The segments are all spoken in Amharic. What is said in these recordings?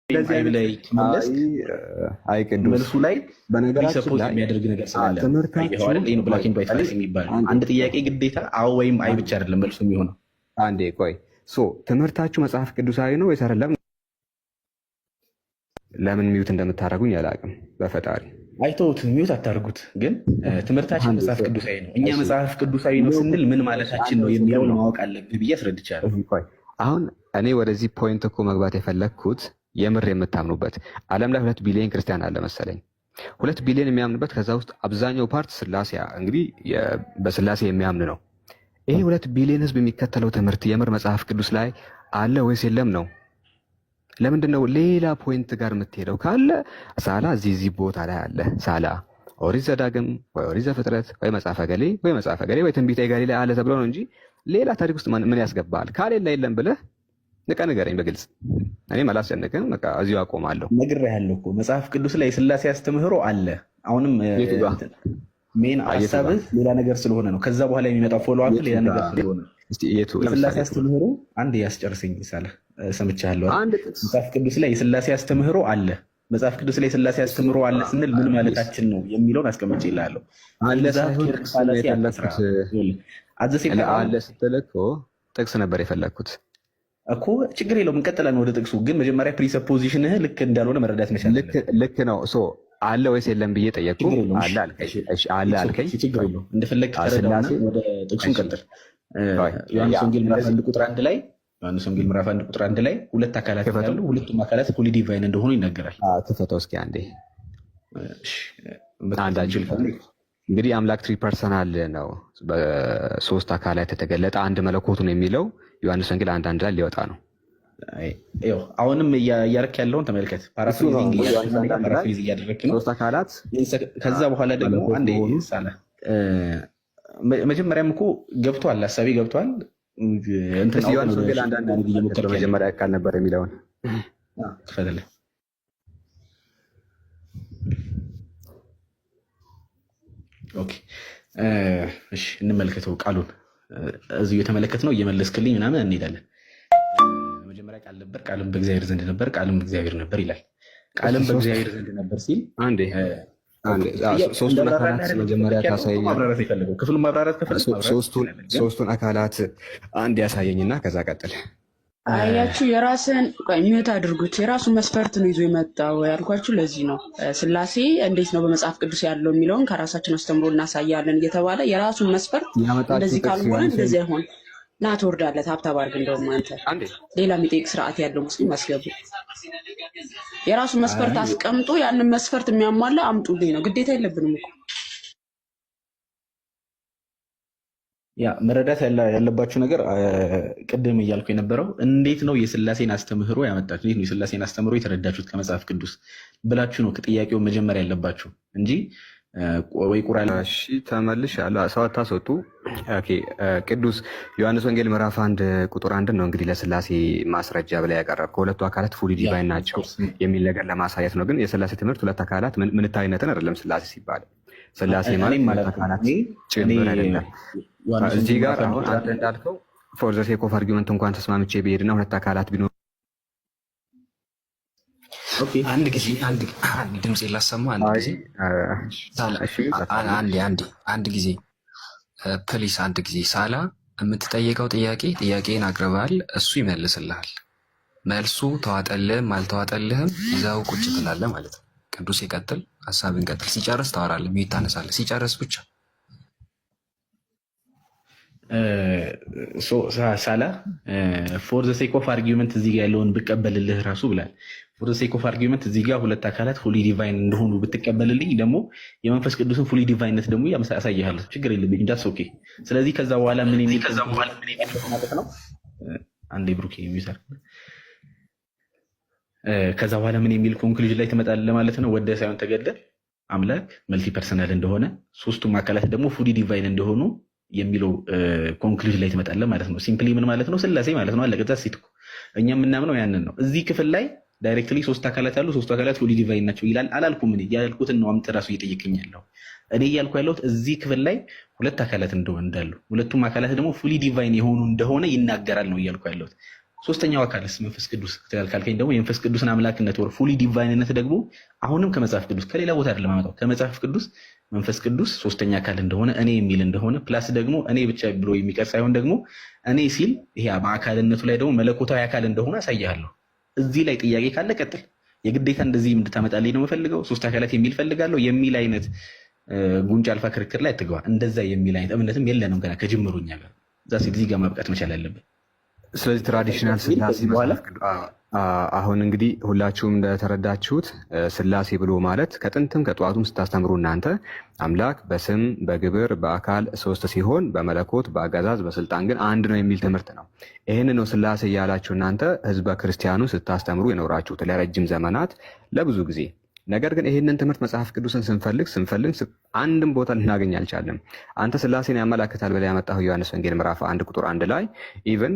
ላይ መለስ አይ ቅዱስ መልሱ ላይ ፕሪሰፖዝ የሚያደርግ ነገር ስላለ ነው። ብላክ ኤንድ ዋይት ፋክስ የሚባል አንድ ጥያቄ ግዴታ አዎ ወይም አይ ብቻ አይደለም መልሱ የሚሆነው። አንዴ ቆይ ትምህርታችሁ መጽሐፍ ቅዱሳዊ ነው ወይስ አይደለም? ለምን ሚዩት እንደምታደርጉኝ አላውቅም። በፈጣሪ አይተውት ሚዩት አታርጉት። ግን ትምህርታችን መጽሐፍ ቅዱሳዊ ነው። እኛ መጽሐፍ ቅዱሳዊ ነው ስንል ምን ማለታችን ነው የሚለውን ማወቅ አለብህ ብዬ አስረድቻለሁ። አሁን እኔ ወደዚህ ፖይንት እኮ መግባት የፈለግኩት የምር የምታምኑበት ዓለም ላይ 2 ቢሊዮን ክርስቲያን አለ መሰለኝ። 2 ቢሊዮን የሚያምኑበት ከዛ ውስጥ አብዛኛው ፓርት ስላሴ እንግዲህ በስላሴ የሚያምን ነው። ይሄ 2 ቢሊዮን ህዝብ የሚከተለው ትምህርት የምር መጽሐፍ ቅዱስ ላይ አለ ወይስ የለም ነው? ለምንድን ነው ሌላ ፖይንት ጋር የምትሄደው? ካለ ሳላ እዚህ ቦታ ላይ አለ። ሳላ ኦሪት ዘዳግም ወይ ኦሪት ዘፍጥረት ወይ መጽሐፈ ገሌ ወይ መጽሐፈ ገሌ ወይ ትንቢተ ገሌ ላይ አለ ተብሎ ነው እንጂ ሌላ ታሪክ ውስጥ ምን ያስገባል? ካሌላ የለም ብለህ ንገረኝ በግልጽ። እኔም አላስጨንቅም፣ በቃ እዚሁ አቆማለሁ። ነግሬሃለሁ እኮ መጽሐፍ ቅዱስ ላይ የስላሴ አስተምህሮ አለ። አሁንም ሜን ሀሳብህ ሌላ ነገር ስለሆነ ነው። ከዛ በኋላ የሚመጣው ፎሎ አፕ ሌላ ነገር ስለሆነ ነው። የስላሴ አስተምህሮ አንድ ያስጨርሰኝ ሳለ ሰምቻለሁ። መጽሐፍ ቅዱስ ላይ የስላሴ አስተምህሮ አለ። መጽሐፍ ቅዱስ ላይ የስላሴ አስተምህሮ አለ ስንል ምን ማለታችን ነው የሚለውን አስቀምጬ ይላለሁ። አለ ስትል እኮ ጥቅስ ነበር የፈለግኩት እኮ። ችግር የለውም እንቀጥላለን ወደ ጥቅሱ። ግን መጀመሪያ ፕሪሰፖዚሽንህ ልክ እንዳልሆነ መረዳት መቻል። ልክ ነው። አለ ወይስ የለም ብዬ ጠየቅኩ። አለ አልከኝ። ችግር የለውም እንደፈለግህ ተረዳውና ወደ ጥቅሱ እንቀጥል። ዮሐንስ ወንጌል ምዕራፍ 1 ቁጥር 1 ላይ ሁለት አካላት ያሉ ሁለቱም አካላት ፉሊ ዲቫይን እንደሆኑ ይናገራል። ክፈተው እስኪ አንዴ። እንግዲህ አምላክ 3 ፐርሰናል ነው፣ በ3 አካላት የተገለጠ አንድ መለኮቱ ነው የሚለው ዮሐንስ ወንጌል 1:1 ላይ ሊወጣ ነው። አሁንም እያደረክ ያለውን ተመልከት። ፓራፍሪዚንግ እያደረክ ነው። 3 አካላት። ከዛ በኋላ ደግሞ አንዴ ሳለ መጀመሪያም እኮ ገብቷል፣ ሀሳቤ ገብቷል። ዮሐንስ ወንጌል 1:1 መጀመሪያ ቃል ነበር የሚለውን ትፈተለ እሺ እንመልከተው ቃሉን። እዚሁ የተመለከት ነው እየመለስክልኝ ምናምን እንሄዳለን። መጀመሪያ ቃል ነበር፣ ቃልም በእግዚአብሔር ዘንድ ነበር፣ ቃልም እግዚአብሔር ነበር ይላል። ቃልም በእግዚአብሔር ዘንድ ነበር ሲል አንዴ ሶስቱን አካላት መጀመሪያ ታሳየኛለህ። ክፍሉን ማብራራት ሶስቱን አካላት አንድ ያሳየኝና ከዛ ቀጥል። አያችሁ የራስን ሚዩት አድርጉት። የራሱ መስፈርት ነው ይዞ የመጣው ያልኳችሁ ለዚህ ነው። ስላሴ እንዴት ነው በመጽሐፍ ቅዱስ ያለው የሚለውን ከራሳችን አስተምሮ እናሳያለን እየተባለ የራሱን መስፈርት እንደዚህ ካልሆነ እንደዚህ አይሆን ና ትወርዳለህ። ታብታብ አድርግ። እንደውም አንተ ሌላ የሚጠይቅ ስርዓት ያለው ሙስሊም አስገቡ። የራሱን መስፈርት አስቀምጦ ያንን መስፈርት የሚያሟላ አምጡልኝ ነው። ግዴታ የለብንም እኮ። ያ መረዳት ያለባችሁ ነገር ቅድም እያልኩ የነበረው እንዴት ነው የስላሴን አስተምህሮ ያመጣችሁ፣ እንዴት ነው የስላሴን አስተምህሮ የተረዳችሁት ከመጽሐፍ ቅዱስ ብላችሁ ነው ጥያቄውን መጀመሪያ ያለባችሁ እንጂ ወይ ቁርአን። እሺ ተመልሻለሁ። ሰው አታስወጡ። ኦኬ ቅዱስ ዮሐንስ ወንጌል ምዕራፍ 1 ቁጥር 1 ነው እንግዲህ ለስላሴ ማስረጃ ብላ ያቀረብከው። ሁለቱ አካላት ፉሊ ዲቫይን ናቸው የሚል ነገር ለማሳየት ነው። ግን የስላሴ ትምህርት ሁለት አካላት ምንታዊነትን አይደለም። ስላሴ ሲባል ስላሴ ማለት ሁለት አካላት ጭምር አይደለም። እዚህ ጋር አሁን አንተ እንዳልከው ፎር ዘ ሴክ ኦፍ አርጊመንት እንኳን ተስማምቼ ብሄድና ሁለት አካላት ቢኖር አንድ ጊዜ ድምፅ ላሰማ። አንድ ጊዜ ፕሊስ፣ አንድ ጊዜ ሳላ የምትጠየቀው ጥያቄን አቅርበሃል፣ እሱ ይመልስልሃል። መልሱ ተዋጠልህም አልተዋጠልህም ይዘው ቁጭ ትላለህ ማለት ነው። ቅዱስ ይቀጥል፣ ሀሳብን ቀጥል። ሲጨርስ ታወራለህ፣ ሚዩት ታነሳለህ። ሲጨርስ ብቻ ሳላ ፎር ዘ ሴክ ኦፍ አርጊመንት እዚህ ጋ ያለውን ብቀበልልህ ራሱ ብላል። ፎር ዘ ሴክ ኦፍ አርጊመንት እዚህ ጋር ሁለት አካላት ፉሊ ዲቫይን እንደሆኑ ብትቀበልልኝ ደግሞ የመንፈስ ቅዱስን ፉሊ ዲቫይንነት ደግሞ ያሳያለሁ። ችግር የለብኝ ዳስ ኦኬ። ስለዚህ ከዛ በኋላ ምን የሚል ማለት ነው? አንዴ ብሩኬ የሚሰር ከዛ በኋላ ምን የሚል ኮንክሉዥን ላይ ትመጣለህ ማለት ነው? ወደ ሳይሆን ተገደ አምላክ መልቲ ፐርሰናል እንደሆነ 3ቱም አካላት ደግሞ ፉሊ ዲቫይን እንደሆኑ የሚለው ኮንክሉዥን ላይ ትመጣለህ ማለት ነው። ሲምፕሊ ምን ማለት ነው? ስላሴ ማለት ነው። አለቀ። ሴት እኛ የምናምነው ያንን ነው። እዚህ ክፍል ላይ ዳይሬክትሊ 3 አካላት አሉ፣ 3ቱ አካላት ፉሊ ዲቫይን ናቸው ይላል አላልኩም። እኔ ያልኩትን ነው አምጥ ራሱ እየጠየቀኝ ያለው። እኔ እያልኩ ያለሁት እዚህ ክፍል ላይ 2 አካላት እንዳሉ፣ ሁለቱም አካላት ደግሞ ፉሊ ዲቫይን የሆኑ እንደሆነ ይናገራል ነው እያልኩ ያለሁት። ሶስተኛው አካልስ መንፈስ ቅዱስ ካልከኝ ደግሞ የመንፈስ ቅዱስን አምላክነት ወር ፉሊ ዲቫይንነት ደግሞ አሁንም ከመጽሐፍ ቅዱስ ከሌላ ቦታ አይደለም አመጣው ከመጽሐፍ ቅዱስ መንፈስ ቅዱስ ሶስተኛ አካል እንደሆነ እኔ የሚል እንደሆነ ፕላስ ደግሞ እኔ ብቻ ብሎ የሚቀር ሳይሆን ደግሞ እኔ ሲል ይሄ በአካልነቱ ላይ ደግሞ መለኮታዊ አካል እንደሆነ አሳያለሁ። እዚህ ላይ ጥያቄ ካለ ቀጥል። የግዴታ እንደዚህ እንድታመጣልኝ ነው የምፈልገው ሶስት አካላት የሚል ፈልጋለሁ የሚል አይነት ጉንጭ አልፋ ክርክር ላይ አትገባ። እንደዛ የሚል አይነት እምነትም የለንም ገና ከጅምሩ እኛ ጋር እዛ እዚህ ጋር ማብቃት መቻል አለብን። ስለዚህ ትራዲሽናል ስላሴ አሁን እንግዲህ ሁላችሁም እንደተረዳችሁት ስላሴ ብሎ ማለት ከጥንትም ከጠዋቱም ስታስተምሩ እናንተ አምላክ በስም በግብር በአካል ሶስት ሲሆን በመለኮት በአገዛዝ በስልጣን ግን አንድ ነው የሚል ትምህርት ነው። ይህን ነው ስላሴ እያላችሁ እናንተ ህዝበ ክርስቲያኑ ስታስተምሩ የኖራችሁት ለረጅም ዘመናት ለብዙ ጊዜ። ነገር ግን ይህንን ትምህርት መጽሐፍ ቅዱስን ስንፈልግ አንድም ቦታ ልናገኝ አልቻለም። አንተ ስላሴን ያመላክታል ብለህ ያመጣሁ ዮሐንስ ወንጌል ምዕራፍ 1 ቁጥር 1 ላይ ኢቨን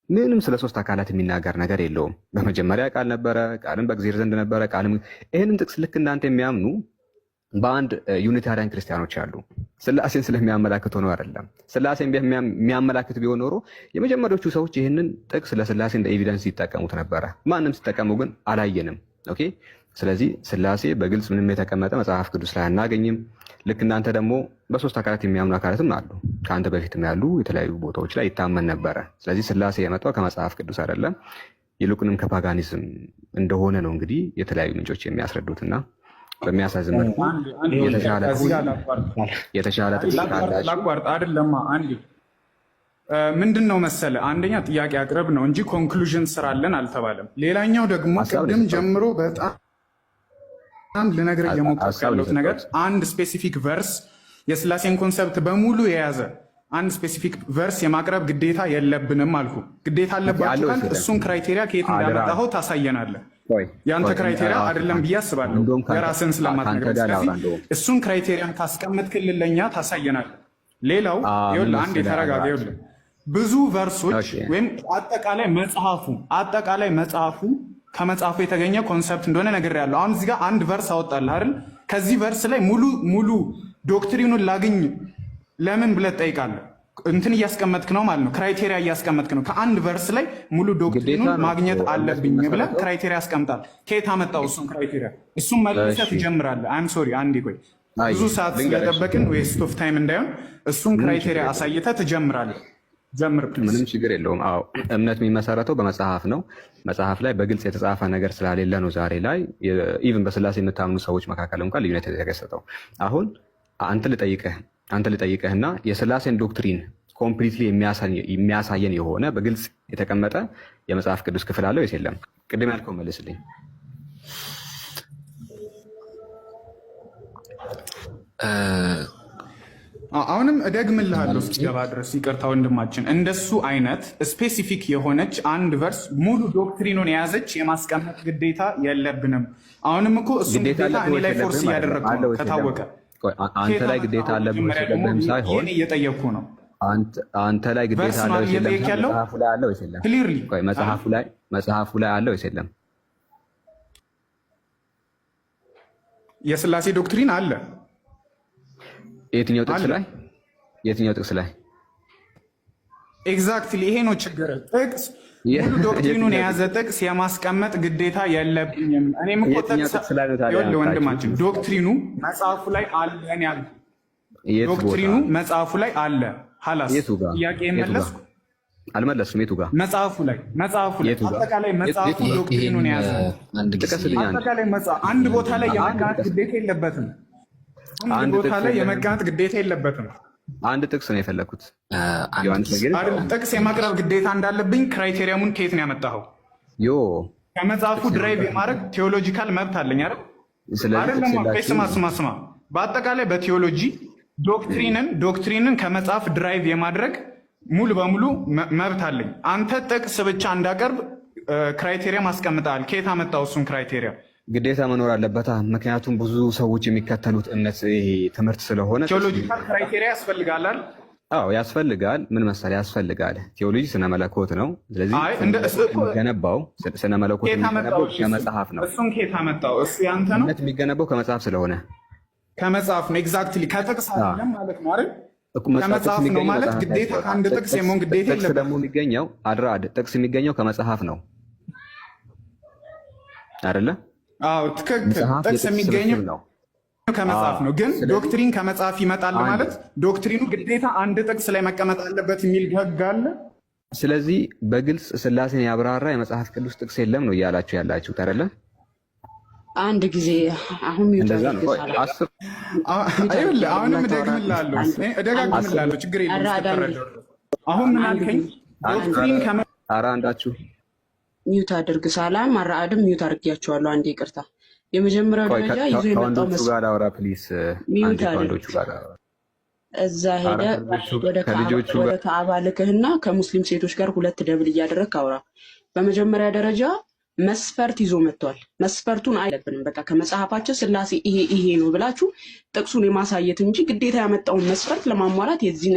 ምንም ስለ ሶስት አካላት የሚናገር ነገር የለውም። በመጀመሪያ ቃል ነበረ፣ ቃልም በእግዚአብሔር ዘንድ ነበረ፣ ቃልም ይህንን ጥቅስ ልክ እናንተ የሚያምኑ በአንድ ዩኒታሪያን ክርስቲያኖች አሉ። ስላሴን ስለሚያመላክት ሆኖ አይደለም። ስላሴን የሚያመላክት ቢሆን ኖሮ የመጀመሪያዎቹ ሰዎች ይህንን ጥቅስ ለስላሴ እንደ ኤቪደንስ ይጠቀሙት ነበረ። ማንም ሲጠቀሙ ግን አላየንም። ኦኬ። ስለዚህ ስላሴ በግልጽ ምንም የተቀመጠ መጽሐፍ ቅዱስ ላይ አናገኝም። ልክ እናንተ ደግሞ በሶስት አካላት የሚያምኑ አካላትም አሉ። ከአንተ በፊትም ያሉ የተለያዩ ቦታዎች ላይ ይታመን ነበረ። ስለዚህ ስላሴ የመጣው ከመጽሐፍ ቅዱስ አይደለም፣ ይልቁንም ከፓጋኒዝም እንደሆነ ነው እንግዲህ የተለያዩ ምንጮች የሚያስረዱትና በሚያሳዝን መልኩ የተሻለ ላቋርጥ አይደለማ። አንዴ ምንድን ነው መሰለ፣ አንደኛ ጥያቄ አቅርብ ነው እንጂ ኮንክሉዥን ስራለን አልተባለም። ሌላኛው ደግሞ ቅድም ጀምሮ በጣም ልነግርህ እየሞከርኩ ያለሁት ነገር አንድ ስፔሲፊክ ቨርስ የስላሴን ኮንሰፕት በሙሉ የያዘ አንድ ስፔሲፊክ ቨርስ የማቅረብ ግዴታ የለብንም አልኩ። ግዴታ አለባችሁ ካል እሱን ክራይቴሪያ ከየት እንዳመጣኸው ታሳየናለህ። ያንተ ክራይቴሪያ አይደለም ብዬ አስባለሁ፣ የራስን ስለማትነግረን። ስለዚህ እሱን ክራይቴሪያን ካስቀመጥክልን ለእኛ ታሳየናለህ። ሌላው ይኸውልህ፣ አንድ የተረጋጋ ይኸውልህ፣ ብዙ ቨርሶች ወይም አጠቃላይ መጽሐፉ ከመጽሐፉ የተገኘ ኮንሰፕት እንደሆነ ነግሬያለሁ። አሁን እዚህ ጋር አንድ ቨርስ አወጣልህ አይደል? ከዚህ ቨርስ ላይ ሙሉ ዶክትሪኑን ላግኝ ለምን ብለህ ትጠይቃለህ? እንትን እያስቀመጥክ ነው ማለት ነው፣ ክራይቴሪያ እያስቀመጥክ ነው። ከአንድ ቨርስ ላይ ሙሉ ዶክትሪኑን ማግኘት አለብኝ ብለህ ክራይቴሪያ ያስቀምጣል። ከየት አመጣው እሱን ክራይቴሪያ? እሱን መልሰህ ትጀምራለህ። አይም ሶሪ፣ አንዴ ቆይ፣ ብዙ ሰዓት ስለጠበቅን ዌስት ኦፍ ታይም እንዳይሆን እሱን ክራይቴሪያ አሳይተህ ትጀምራለህ። ምንም ችግር የለውም። አዎ እምነት የሚመሰረተው በመጽሐፍ ነው። መጽሐፍ ላይ በግልጽ የተጻፈ ነገር ስላሌለ ነው ዛሬ ላይ ኢቭን በስላሴ የምታምኑ ሰዎች መካከል እንኳን ልዩነት የተከሰተው። አሁን አንተ ልጠይቅህና የስላሴን ዶክትሪን ኮምፕሊትሊ የሚያሳየን የሆነ በግልጽ የተቀመጠ የመጽሐፍ ቅዱስ ክፍል አለው ወይስ የለም? ቅድም ያልከው መልስልኝ። አሁንም እደግምልሃለሁ እስኪገባ ድረስ። ይቅርታ ወንድማችን፣ እንደሱ አይነት ስፔሲፊክ የሆነች አንድ ቨርስ ሙሉ ዶክትሪኑን የያዘች የማስቀመጥ ግዴታ የለብንም። አሁንም እኮ እሱ ግዴታ እኔ ላይ ፎርስ እያደረግኩ ነው ከታወቀ። አንተ ላይ ግዴታ አለብህ ሳይሆን እየጠየቅኩ ነው። አንተ ላይ ግዴታ አለ ወይስ የለም? መጽሐፉ ላይ አለ ወይስ የለም? ክሊርሊ መጽሐፉ ላይ አለ ወይስ የለም? የስላሴ ዶክትሪን አለ። የትኛው ጥቅስ ላይ? ኤግዛክትሊ ይሄ ነው ችግር። ጥቅስ ሙሉ ዶክትሪኑን የያዘ ጥቅስ የማስቀመጥ ግዴታ የለብኝም። እኔም እኮ ይኸውልህ ወንድማችን፣ ዶክትሪኑ መጽሐፉ ላይ አለ። እኔ ያልኩህ ዶክትሪኑ መጽሐፉ ላይ አለ። ሀላስ ጥያቄ መለስኩ አልመለስኩም? የቱ ጋር? መጽሐፉ ላይ አጠቃላይ መጽሐፉ ዶክትሪኑን የያዘ አጠቃላይ መጽሐፍ አንድ ቦታ ላይ የመቀመጥ ግዴታ የለበትም። አንድ ቦታ ላይ የመቀመጥ ግዴታ የለበትም። አንድ ጥቅስ ነው የፈለኩት። ጥቅስ የማቅረብ ግዴታ እንዳለብኝ ክራይቴሪያሙን ከየት ነው ያመጣኸው? ከመጽሐፉ ድራይቭ የማድረግ ቴዎሎጂካል መብት አለኝ አይደል? ስማ፣ በአጠቃላይ በቴዎሎጂ ዶክትሪንን ከመጽሐፍ ድራይቭ የማድረግ ሙሉ በሙሉ መብት አለኝ። አንተ ጥቅስ ብቻ እንዳቀርብ ክራይቴሪያ ማስቀምጠሃል። ከየት አመጣው እሱን ክራይቴሪያ? ግዴታ መኖር አለበታ። ምክንያቱም ብዙ ሰዎች የሚከተሉት እምነት ትምህርት ስለሆነ ቴዎሎጂካል ክራይቴሪያ ያስፈልጋል። አዎ ያስፈልጋል። ምን መሰለህ ያስፈልጋል። ቴዎሎጂ ስነ መለኮት ነው። ስለዚህ የሚገነባው ስነ መለኮት የሚገነባው ከመጽሐፍ ነው። እሱን ከየት አመጣው? እሱ ያንተ ነው። እምነት የሚገነባው ከመጽሐፍ ስለሆነ ከመጽሐፍ ነው። ኤግዛክትሊ ከጥቅስ አይደለም ማለት ነው አይደል? ከመጽሐፍ ነው ማለት ግዴታ ከአንድ ጥቅስ የመሆን ግዴታ ጥቅስ ደግሞ የሚገኘው አድራድ ጥቅስ የሚገኘው ከመጽሐፍ ነው አይደለ? አዎ ትክክል። ጥቅስ የሚገኘው ነው ከመጽሐፍ ነው። ግን ዶክትሪን ከመጽሐፍ ይመጣል ማለት ዶክትሪኑ ግዴታ አንድ ጥቅስ ላይ መቀመጥ አለበት የሚል ህግ አለ። ስለዚህ በግልጽ ስላሴን ያብራራ የመጽሐፍ ቅዱስ ጥቅስ የለም ነው እያላችሁ ያላችሁት አይደለ? አንድ ጊዜ አሁን አሁንም እደግምላለሁ ችግር የለም። አሁን ምን አልከኝ? ዶክትሪን ኧረ አንዳችሁ ሚዩት አድርግ። ሳላም አራአድም ሚዩት አድርጊያቸዋለሁ። አንዴ ይቅርታ። የመጀመሪያው ደረጃ ይዞ የመጣው ሚዩት አድርግ። እዛ ሄደ ወደ ከአባ ልክህና ከሙስሊም ሴቶች ጋር 2 ደብል እያደረግህ አውራ። በመጀመሪያ ደረጃ መስፈርት ይዞ መጥቷል። መስፈርቱን አይለብንም። በቃ ከመጽሐፋችን ስላሴ ይሄ ነው ብላችሁ ጥቅሱን የማሳየት እንጂ ግዴታ ያመጣውን መስፈርት ለማሟላት የዚህን